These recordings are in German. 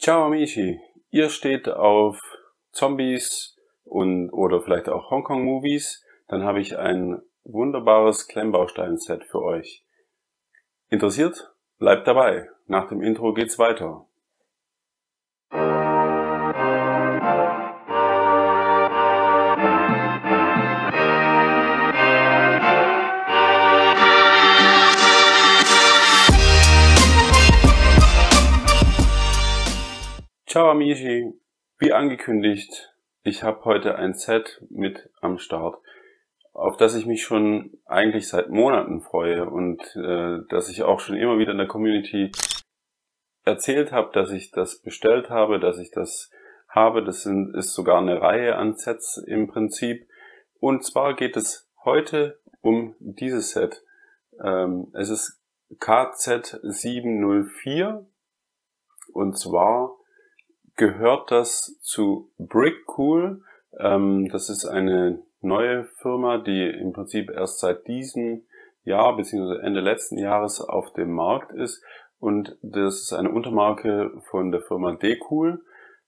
Ciao amici, ihr steht auf Zombies oder vielleicht auch Hongkong-Movies, dann habe ich ein wunderbares Klemmbaustein-Set für euch. Interessiert? Bleibt dabei, nach dem Intro geht's weiter. Ciao amici, wie angekündigt, ich habe heute ein Set mit am Start, auf das ich mich schon eigentlich seit Monaten freue und das ich auch schon immer wieder in der Community erzählt habe, dass ich das bestellt habe, dass ich das habe. Das ist sogar eine Reihe an Sets im Prinzip. Und zwar geht es heute um dieses Set. Es ist KZ704 und zwar gehört das zu Brickcool. Das ist eine neue Firma, die im Prinzip erst seit diesem Jahr bzw. Ende letzten Jahres auf dem Markt ist. Und das ist eine Untermarke von der Firma Decool.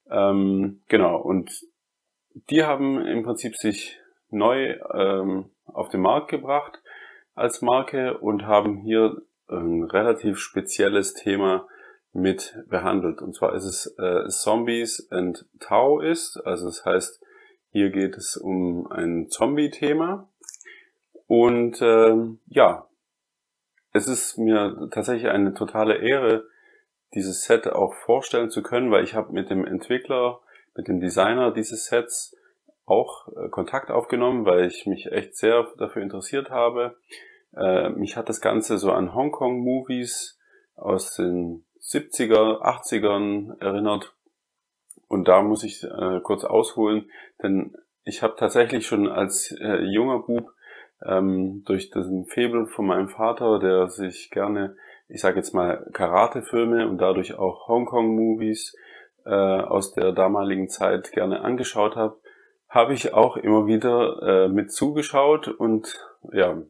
Genau, und die haben im Prinzip sich neu auf den Markt gebracht als Marke und haben hier ein relativ spezielles Thema mit behandelt. Und zwar ist es Zombies and Taoist, also das heißt, hier geht es um ein Zombie-Thema. Und ja, es ist mir tatsächlich eine totale Ehre, dieses Set auch vorstellen zu können, weil ich habe mit dem Entwickler, mit dem Designer dieses Sets auch Kontakt aufgenommen, weil ich mich echt sehr dafür interessiert habe. Mich hat das Ganze so an Hongkong-Movies aus den 70er, 80ern erinnert. Und da muss ich kurz ausholen, denn ich habe tatsächlich schon als junger Bub durch den Faible von meinem Vater, der sich gerne, ich sage jetzt mal, Karate-Filme und dadurch auch Hongkong-Movies aus der damaligen Zeit gerne angeschaut habe ich auch immer wieder mit zugeschaut und ja,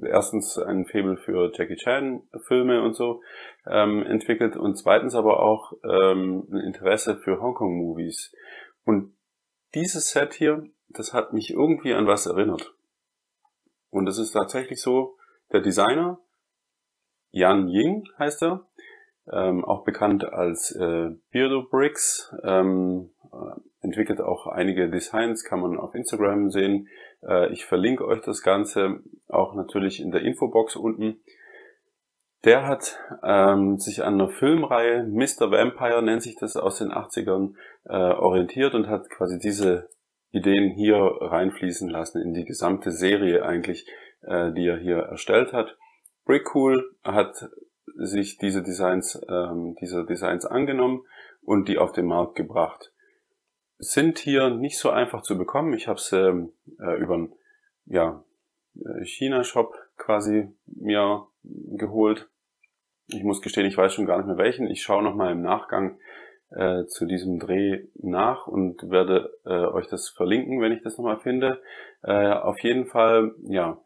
erstens ein Faible für Jackie Chan Filme und so entwickelt und zweitens aber auch ein Interesse für Hongkong Movies. Und dieses Set hier, das hat mich irgendwie an was erinnert. Und es ist tatsächlich so, der Designer, Yan Ying heißt er, auch bekannt als Beardo Bricks, entwickelt auch einige Designs, kann man auf Instagram sehen. Ich verlinke euch das Ganze auch natürlich in der Infobox unten. Der hat sich an einer Filmreihe, Mr. Vampire nennt sich das, aus den 80ern orientiert und hat quasi diese Ideen hier reinfließen lassen in die gesamte Serie eigentlich, die er hier erstellt hat. Brickcool hat sich dieser Designs angenommen und die auf den Markt gebracht. Sind hier nicht so einfach zu bekommen. Ich habe es über einen China-Shop quasi mir geholt. Ich muss gestehen, ich weiß schon gar nicht mehr welchen. Ich schaue nochmal im Nachgang zu diesem Dreh nach und werde euch das verlinken, wenn ich das nochmal finde. Auf jeden Fall, ja,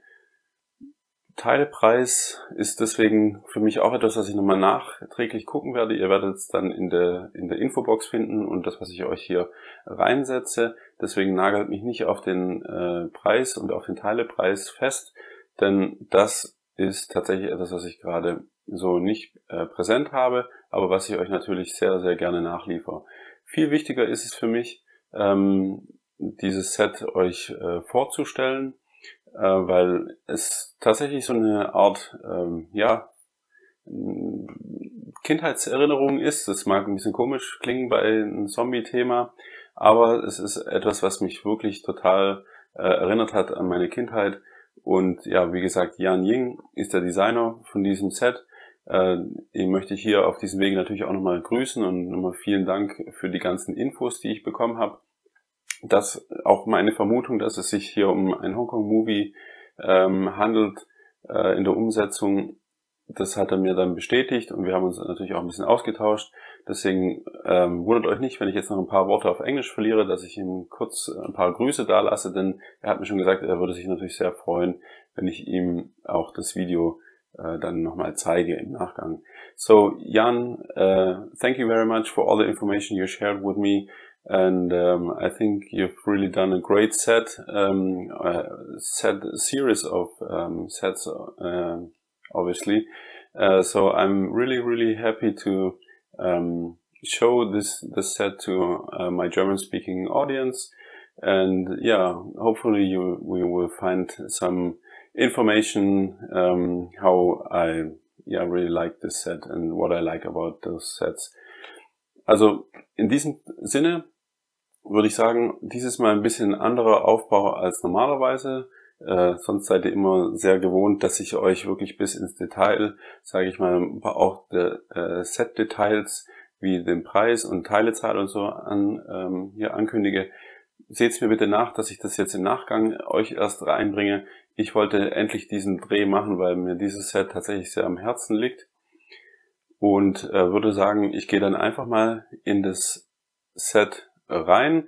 Teilepreis ist deswegen für mich auch etwas, was ich nochmal nachträglich gucken werde. Ihr werdet es dann in der Infobox finden und das, was ich euch hier reinsetze. Deswegen nagelt mich nicht auf den Preis und auf den Teilepreis fest, denn das ist tatsächlich etwas, was ich gerade so nicht präsent habe, aber was ich euch natürlich sehr, sehr gerne nachliefere. Viel wichtiger ist es für mich, dieses Set euch vorzustellen, weil es tatsächlich so eine Art Kindheitserinnerung ist. Das mag ein bisschen komisch klingen bei einem Zombie-Thema, aber es ist etwas, was mich wirklich total erinnert hat an meine Kindheit. Und ja, wie gesagt, Yan Ying ist der Designer von diesem Set. Den möchte ich hier auf diesem Wege natürlich auch nochmal grüßen und nochmal vielen Dank für die ganzen Infos, die ich bekommen habe. Das auch meine Vermutung, dass es sich hier um ein Hongkong-Movie handelt in der Umsetzung. Das hat er mir dann bestätigt und wir haben uns natürlich auch ein bisschen ausgetauscht. Deswegen wundert euch nicht, wenn ich jetzt noch ein paar Worte auf Englisch verliere, dass ich ihm kurz ein paar Grüße dalasse, denn er hat mir schon gesagt, er würde sich natürlich sehr freuen, wenn ich ihm auch das Video dann nochmal zeige im Nachgang. So, Jan, thank you very much for all the information you shared with me. And I think you've really done a great series of sets, obviously. So I'm really happy to show this set to my German-speaking audience. And yeah, hopefully we will find some information how I really like this set and what I like about those sets. Also in diesem Sinne würde ich sagen, dieses Mal ein bisschen anderer Aufbau als normalerweise. Sonst seid ihr immer sehr gewohnt, dass ich euch wirklich bis ins Detail, sage ich mal, auch Set-Details wie den Preis und Teilezahl und so hier ankündige. Seht's mir bitte nach, dass ich das jetzt im Nachgang euch erst reinbringe. Ich wollte endlich diesen Dreh machen, weil mir dieses Set tatsächlich sehr am Herzen liegt. Und würde sagen, ich gehe dann einfach mal in das Set rein.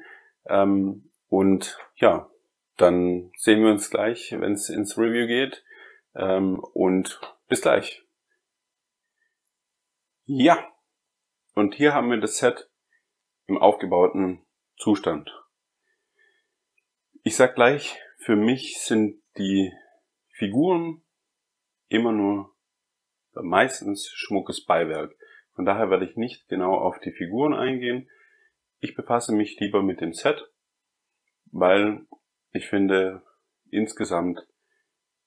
Und ja, dann sehen wir uns gleich, wenn es ins Review geht. Und bis gleich. Ja, und hier haben wir das Set im aufgebauten Zustand. Ich sag gleich, für mich sind die Figuren immer nur meistens schmuckes Beiwerk. Von daher werde ich nicht genau auf die Figuren eingehen. Ich befasse mich lieber mit dem Set, weil ich finde, insgesamt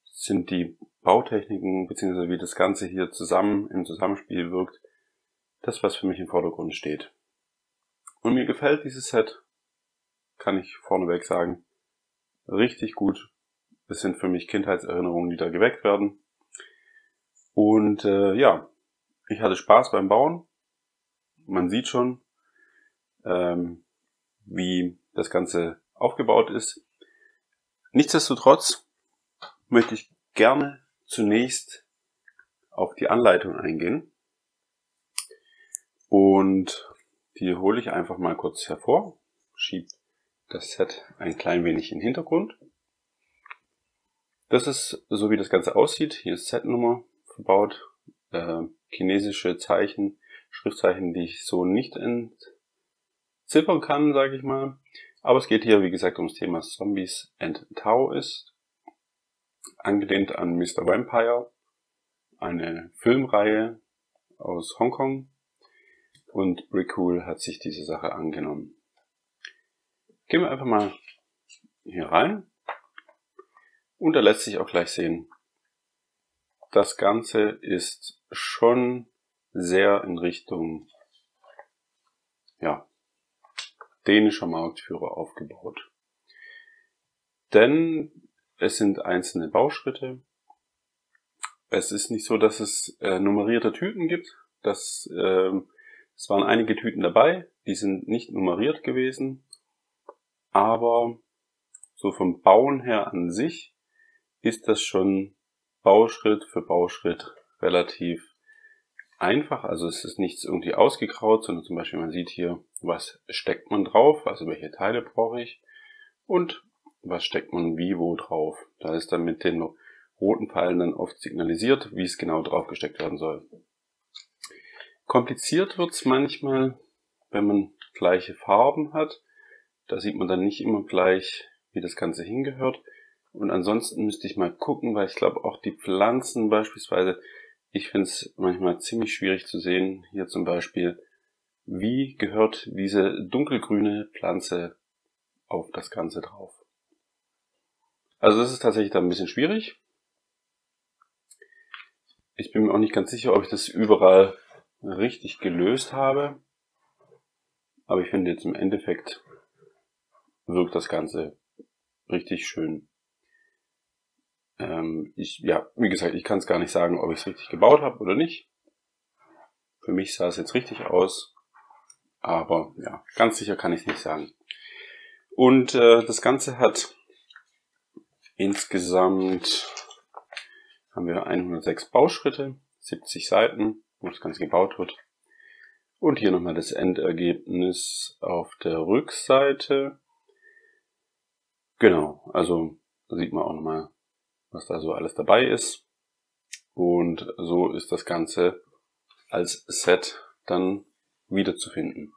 sind die Bautechniken bzw. wie das Ganze hier im Zusammenspiel wirkt, das, was für mich im Vordergrund steht. Und mir gefällt dieses Set, kann ich vorneweg sagen, richtig gut. Es sind für mich Kindheitserinnerungen, die da geweckt werden. Und ja, ich hatte Spaß beim Bauen. Man sieht schon, wie das Ganze aufgebaut ist. Nichtsdestotrotz möchte ich gerne zunächst auf die Anleitung eingehen. Und die hole ich einfach mal kurz hervor, schiebe das Set ein klein wenig in den Hintergrund. Das ist so, wie das Ganze aussieht. Hier ist Setnummer verbaut, chinesische Zeichen, Schriftzeichen, die ich so nicht entziffern kann, sage ich mal. Aber es geht hier, wie gesagt, ums Thema Zombies and Taoist, angelehnt an Mr. Vampire, eine Filmreihe aus Hongkong. Und Brickcool hat sich diese Sache angenommen. Gehen wir einfach mal hier rein. Und da lässt sich auch gleich sehen, das Ganze ist schon sehr in Richtung, ja, dänischer Marktführer aufgebaut. Denn es sind einzelne Bauschritte. Es ist nicht so, dass es nummerierte Tüten gibt. Es waren einige Tüten dabei, die sind nicht nummeriert gewesen. Aber so vom Bauen her an sich ist das schon Bauschritt für Bauschritt relativ einfach. Also es ist nichts irgendwie ausgegraut, sondern zum Beispiel man sieht hier, was steckt man drauf, also welche Teile brauche ich und was steckt man wie wo drauf. Da ist dann mit den roten Pfeilen dann oft signalisiert, wie es genau drauf gesteckt werden soll. Kompliziert wird's manchmal, wenn man gleiche Farben hat. Da sieht man dann nicht immer gleich, wie das Ganze hingehört. Und ansonsten müsste ich mal gucken, weil ich glaube auch die Pflanzen beispielsweise, ich finde es manchmal ziemlich schwierig zu sehen. Hier zum Beispiel, wie gehört diese dunkelgrüne Pflanze auf das Ganze drauf. Also das ist tatsächlich dann ein bisschen schwierig. Ich bin mir auch nicht ganz sicher, ob ich das überall richtig gelöst habe. Aber ich finde jetzt im Endeffekt wirkt das Ganze richtig schön. Wie gesagt, ich kann es gar nicht sagen, ob ich es richtig gebaut habe oder nicht. Für mich sah es jetzt richtig aus. Aber ja, ganz sicher kann ich es nicht sagen. Und das Ganze hat insgesamt, haben wir 106 Bauschritte, 70 Seiten, wo das Ganze gebaut wird. Und hier nochmal das Endergebnis auf der Rückseite. Genau, also da sieht man auch nochmal, was da so alles dabei ist. Und so ist das Ganze als Set dann wiederzufinden.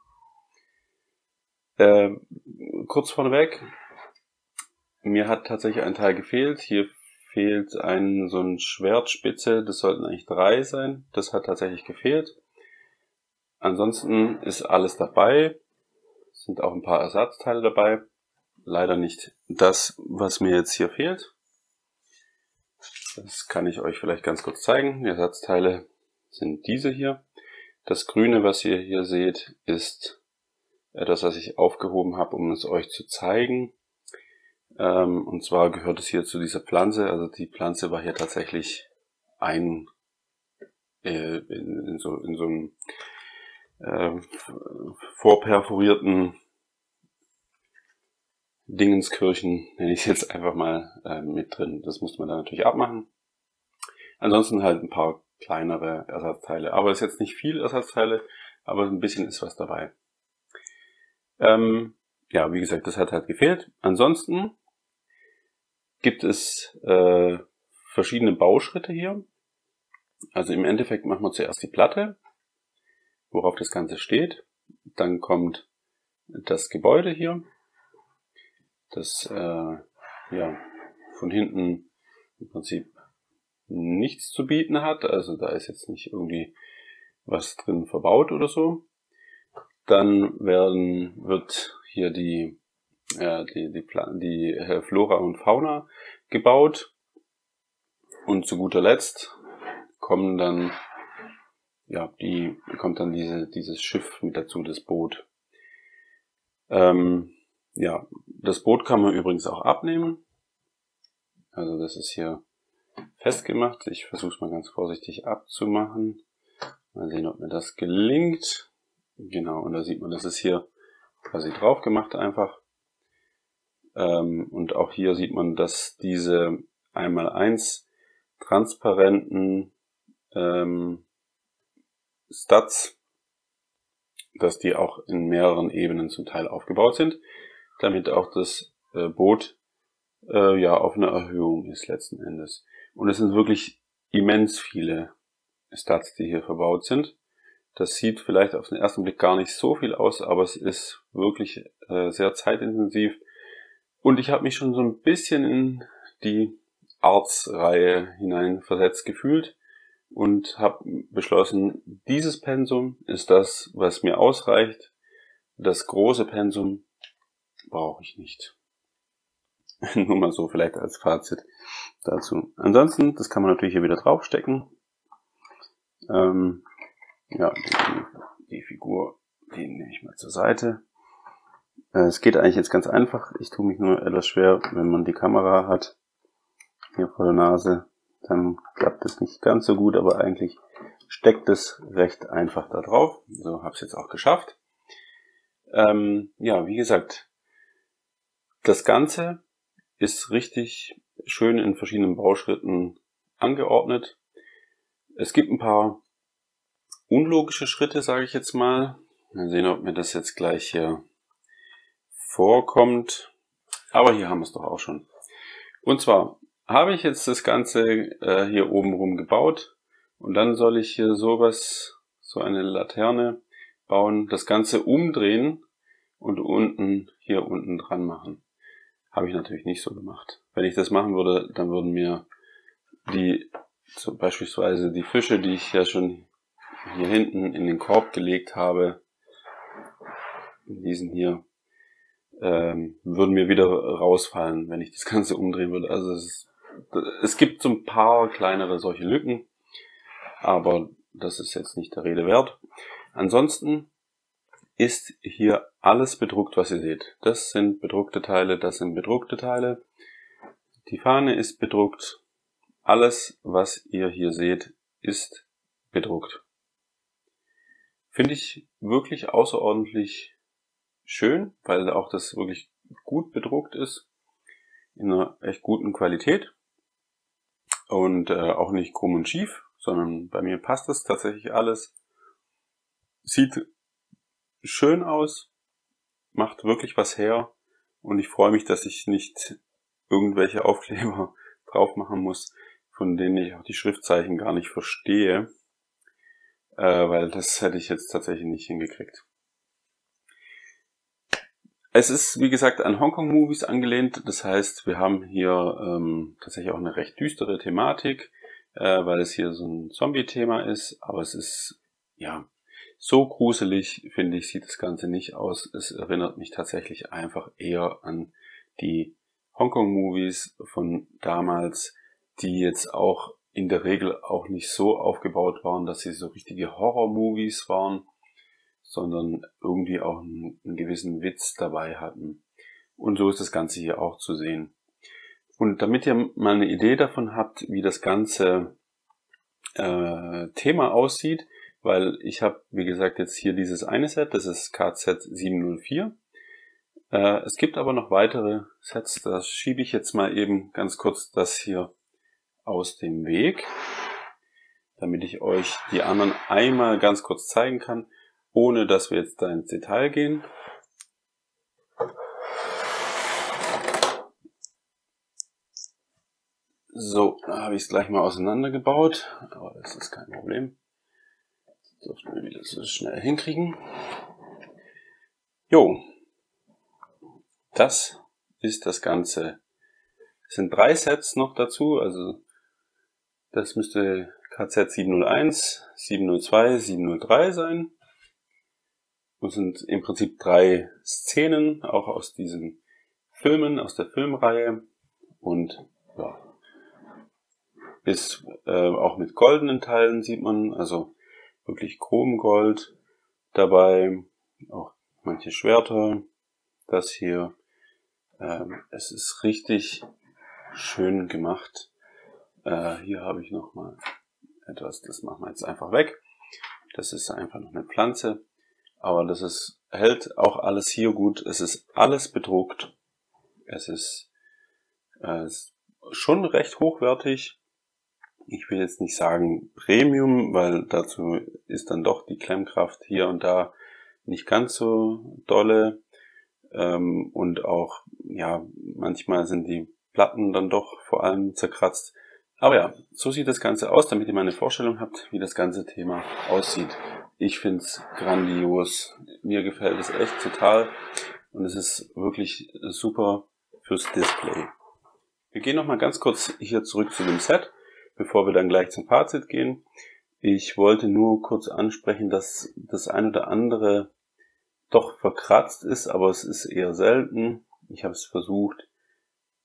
Kurz vorneweg, mir hat tatsächlich ein Teil gefehlt. Hier fehlt so ein Schwertspitze, das sollten eigentlich 3 sein. Das hat tatsächlich gefehlt. Ansonsten ist alles dabei. Es sind auch ein paar Ersatzteile dabei. Leider nicht das, was mir jetzt hier fehlt. Das kann ich euch vielleicht ganz kurz zeigen. Die Ersatzteile sind diese hier. Das Grüne, was ihr hier seht, ist etwas, was ich aufgehoben habe, um es euch zu zeigen. Und zwar gehört es hier zu dieser Pflanze. Also die Pflanze war hier tatsächlich in so einem vorperforierten Dingenskirchen, nenne ich es jetzt einfach mal, mit drin. Das muss man dann natürlich abmachen. Ansonsten halt ein paar kleinere Ersatzteile. Aber es ist jetzt nicht viel Ersatzteile, aber ein bisschen ist was dabei. Ja, wie gesagt, das hat halt gefehlt. Ansonsten gibt es verschiedene Bauschritte hier. Also im Endeffekt machen wir zuerst die Platte, worauf das Ganze steht. Dann kommt das Gebäude hier, das ja von hinten im Prinzip nichts zu bieten hat. Also da ist jetzt nicht irgendwie was drin verbaut oder so. Dann wird hier die Flora und Fauna gebaut. Und zu guter Letzt kommt dann dieses Schiff mit dazu, das Boot. Ja, das Boot kann man übrigens auch abnehmen. Also das ist hier festgemacht. Ich versuche es mal ganz vorsichtig abzumachen. Mal sehen, ob mir das gelingt. Genau, und da sieht man, das ist hier quasi drauf gemacht einfach. Und auch hier sieht man, dass diese 1x1 transparenten Studs, dass die auch in mehreren Ebenen zum Teil aufgebaut sind, damit auch das Boot ja auf einer Erhöhung ist letzten Endes. Und es sind wirklich immens viele Studs, die hier verbaut sind. Das sieht vielleicht auf den ersten Blick gar nicht so viel aus, aber es ist wirklich sehr zeitintensiv. Und ich habe mich schon so ein bisschen in die Arts-Reihe hineinversetzt gefühlt und habe beschlossen, dieses Pensum ist das, was mir ausreicht. Das große Pensum brauche ich nicht. Nur mal so vielleicht als Fazit dazu. Ansonsten, das kann man natürlich hier wieder draufstecken. Ja, die Figur, die nehme ich mal zur Seite. Es geht eigentlich jetzt ganz einfach. Ich tue mich nur etwas schwer, wenn man die Kamera hat hier vor der Nase. Dann klappt es nicht ganz so gut, aber eigentlich steckt es recht einfach da drauf. So habe ich es jetzt auch geschafft. Ja, wie gesagt, das Ganze ist richtig schön in verschiedenen Bauschritten angeordnet. Es gibt ein paar unlogische Schritte, sage ich jetzt mal. Mal sehen, ob mir das jetzt gleich hier vorkommt. Aber hier haben wir es doch auch schon. Und zwar habe ich jetzt das Ganze hier oben rum gebaut und dann soll ich hier so eine Laterne bauen, das Ganze umdrehen und hier unten dran machen. Habe ich natürlich nicht so gemacht. Wenn ich das machen würde, dann würden mir beispielsweise die Fische, die ich ja schon hier hinten in den Korb gelegt habe, diesen hier, würden mir wieder rausfallen, wenn ich das Ganze umdrehen würde. Also es gibt so ein paar kleinere solche Lücken, aber das ist jetzt nicht der Rede wert. Ansonsten ist hier alles bedruckt, was ihr seht. Das sind bedruckte Teile, das sind bedruckte Teile. Die Fahne ist bedruckt. Alles, was ihr hier seht, ist bedruckt. Finde ich wirklich außerordentlich schön, weil auch das wirklich gut bedruckt ist, in einer echt guten Qualität und auch nicht krumm und schief, sondern bei mir passt das tatsächlich alles. Sieht schön aus, macht wirklich was her und ich freue mich, dass ich nicht irgendwelche Aufkleber drauf machen muss. von denen ich auch die Schriftzeichen gar nicht verstehe, weil das hätte ich jetzt tatsächlich nicht hingekriegt. Es ist, wie gesagt, an Hongkong-Movies angelehnt. Das heißt, wir haben hier tatsächlich auch eine recht düstere Thematik, weil es hier so ein Zombie-Thema ist. Aber es ist, ja, so gruselig, finde ich, sieht das Ganze nicht aus. Es erinnert mich tatsächlich einfach eher an die Hongkong-Movies von damals, die jetzt auch in der Regel auch nicht so aufgebaut waren, dass sie so richtige Horror-Movies waren, sondern irgendwie auch einen gewissen Witz dabei hatten. Und so ist das Ganze hier auch zu sehen. Und damit ihr mal eine Idee davon habt, wie das ganze Thema aussieht, weil ich habe, wie gesagt, jetzt hier dieses eine Set, das ist KZ 704. Es gibt aber noch weitere Sets, das schiebe ich jetzt mal eben ganz kurz das hier aus dem Weg, damit ich euch die anderen einmal ganz kurz zeigen kann, ohne dass wir jetzt da ins Detail gehen. So, da habe ich es gleich mal auseinandergebaut, aber das ist kein Problem. Das dürften wir wieder so schnell hinkriegen. Jo, das ist das Ganze. Es sind 3 Sets noch dazu, also das müsste KZ 701, 702, 703 sein. Und sind im Prinzip 3 Szenen, auch aus diesen Filmen, aus der Filmreihe. Und ja, ist auch mit goldenen Teilen sieht man, also wirklich Chromgold dabei, auch manche Schwerter, das hier. Es ist richtig schön gemacht. Hier habe ich nochmal etwas, das machen wir jetzt einfach weg. Das ist einfach noch eine Pflanze. Aber das hält auch alles hier gut. Es ist alles bedruckt. Es ist schon recht hochwertig. Ich will jetzt nicht sagen Premium, weil dazu ist dann doch die Klemmkraft hier und da nicht ganz so dolle. Und auch, ja, manchmal sind die Platten dann doch vor allem zerkratzt. Aber ja, so sieht das Ganze aus, damit ihr mal eine Vorstellung habt, wie das ganze Thema aussieht. Ich find's grandios. Mir gefällt es echt total. Und es ist wirklich super fürs Display. Wir gehen nochmal ganz kurz hier zurück zu dem Set, bevor wir dann gleich zum Fazit gehen. Ich wollte nur kurz ansprechen, dass das ein oder andere doch verkratzt ist, aber es ist eher selten. Ich habe es versucht,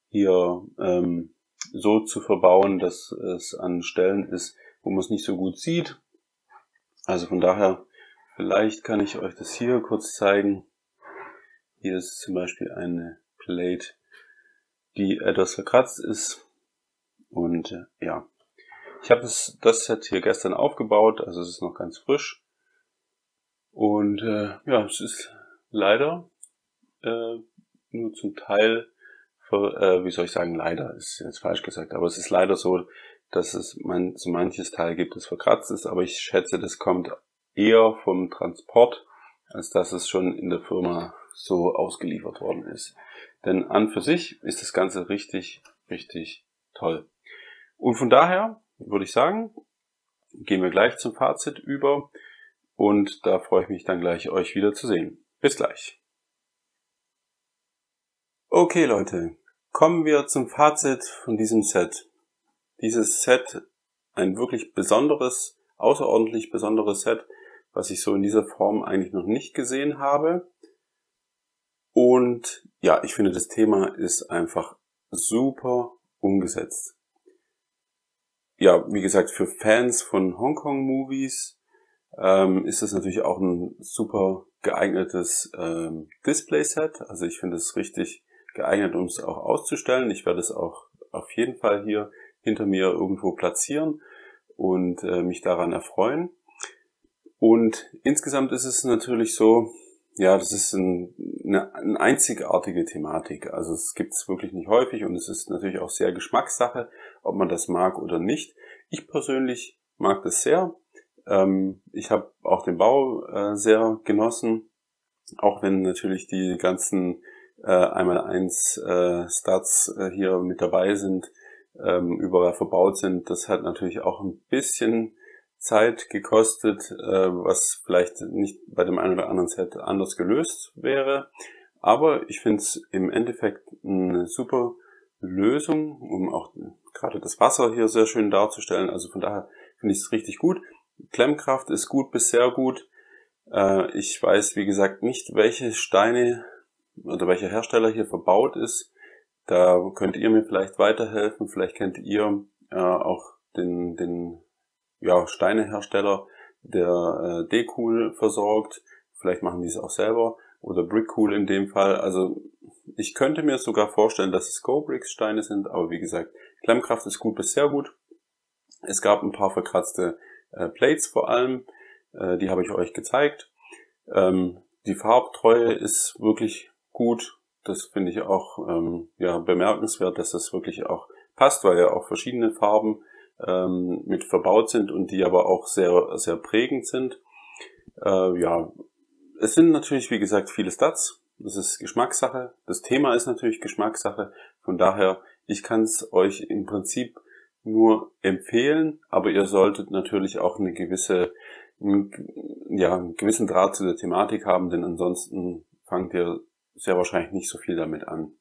hier so zu verbauen, dass es an Stellen ist, wo man es nicht so gut sieht. Also von daher, vielleicht kann ich euch das hier kurz zeigen. Hier ist zum Beispiel eine Plate, die etwas verkratzt ist. Und ja, ich habe das Set hier gestern aufgebaut, also es ist noch ganz frisch. Und ja, es ist leider nur zum Teil, wie soll ich sagen, leider ist jetzt falsch gesagt, aber es ist leider so, dass es so manches Teil gibt, das verkratzt ist, aber ich schätze, das kommt eher vom Transport, als dass es schon in der Firma so ausgeliefert worden ist. Denn an für sich ist das Ganze richtig, richtig toll. Und von daher würde ich sagen, gehen wir gleich zum Fazit über und da freue ich mich dann gleich, euch wieder zu sehen. Bis gleich. Okay Leute, kommen wir zum Fazit von diesem Set. Dieses Set, ein wirklich besonderes, außerordentlich besonderes Set, was ich so in dieser Form eigentlich noch nicht gesehen habe. Und ja, ich finde, das Thema ist einfach super umgesetzt. Ja, wie gesagt, für Fans von Hongkong-Movies ist das natürlich auch ein super geeignetes Display-Set. Also ich finde es richtig geeignet, um es auch auszustellen. Ich werde es auch auf jeden Fall hier hinter mir irgendwo platzieren und mich daran erfreuen. Und insgesamt ist es natürlich so, ja, das ist eine einzigartige Thematik. Also es gibt es wirklich nicht häufig und es ist natürlich auch sehr Geschmackssache, ob man das mag oder nicht. Ich persönlich mag das sehr. Ich habe auch den Bau sehr genossen, auch wenn natürlich die ganzen 1x1 Studs hier mit dabei sind. überall verbaut sind. Das hat natürlich auch ein bisschen Zeit gekostet, was vielleicht nicht bei dem einen oder anderen Set anders gelöst wäre. Aber ich finde es im Endeffekt eine super Lösung, um auch gerade das Wasser hier sehr schön darzustellen. Also von daher finde ich es richtig gut. Klemmkraft ist gut bis sehr gut. Ich weiß, wie gesagt, nicht, welche Steine oder welcher Hersteller hier verbaut ist. Da könnt ihr mir vielleicht weiterhelfen. Vielleicht kennt ihr auch den Steinehersteller, der Decool versorgt. Vielleicht machen die es auch selber. Oder Brickcool in dem Fall. Also ich könnte mir sogar vorstellen, dass es GoBricks Steine sind. Aber wie gesagt, Klemmkraft ist gut bis sehr gut. Es gab ein paar verkratzte Plates vor allem. Die habe ich euch gezeigt. Die Farbtreue ist wirklich gut. Das finde ich auch bemerkenswert, dass das wirklich auch passt, weil ja auch verschiedene Farben mit verbaut sind und die aber auch sehr, sehr prägend sind. Es sind natürlich, wie gesagt, viele Stats. Das ist Geschmackssache. Das Thema ist natürlich Geschmackssache. Von daher, ich kann es euch im Prinzip nur empfehlen, aber ihr solltet natürlich auch einen gewissen Draht zu der Thematik haben, denn ansonsten fangt ihr sehr wahrscheinlich nicht so viel damit an.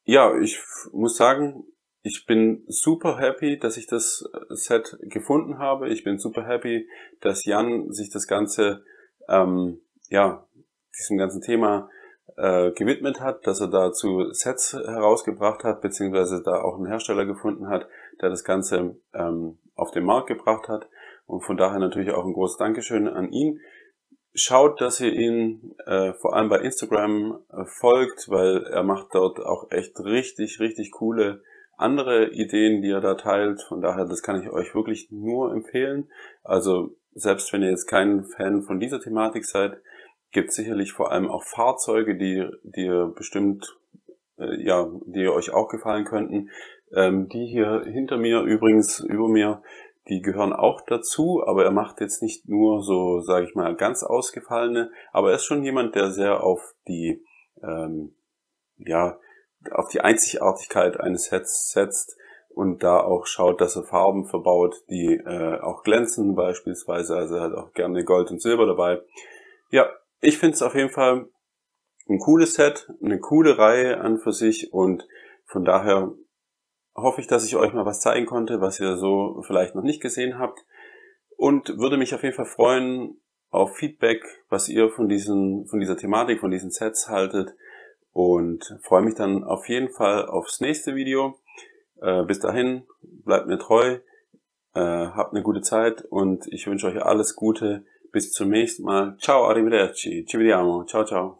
Ich muss sagen, ich bin super happy, dass ich das Set gefunden habe. Ich bin super happy, dass Jan sich das Ganze, diesem ganzen Thema gewidmet hat, dass er dazu Sets herausgebracht hat, beziehungsweise da auch einen Hersteller gefunden hat, der das Ganze auf den Markt gebracht hat. Und von daher natürlich auch ein großes Dankeschön an ihn. Schaut, dass ihr ihn vor allem bei Instagram folgt, weil er macht dort auch echt richtig, richtig coole andere Ideen, die er da teilt. Von daher, das kann ich euch wirklich nur empfehlen. Also selbst wenn ihr jetzt kein Fan von dieser Thematik seid, gibt es sicherlich vor allem auch Fahrzeuge, die ihr bestimmt, die euch auch gefallen könnten. Die hier hinter mir übrigens, über mir, die gehören auch dazu, aber er macht jetzt nicht nur so, sage ich mal, ganz ausgefallene, aber er ist schon jemand, der sehr auf die Einzigartigkeit eines Sets setzt und da auch schaut, dass er Farben verbaut, die auch glänzen beispielsweise, also er hat auch gerne Gold und Silber dabei. Ja, ich finde es auf jeden Fall ein cooles Set, eine coole Reihe an für sich und von daher hoffe ich, dass ich euch mal was zeigen konnte, was ihr so vielleicht noch nicht gesehen habt und würde mich auf jeden Fall freuen auf Feedback, was ihr von dieser Thematik, von diesen Sets haltet und freue mich dann auf jeden Fall aufs nächste Video. Bis dahin, bleibt mir treu, habt eine gute Zeit und ich wünsche euch alles Gute. Bis zum nächsten Mal. Ciao, arrivederci. Ci vediamo. Ciao, ciao.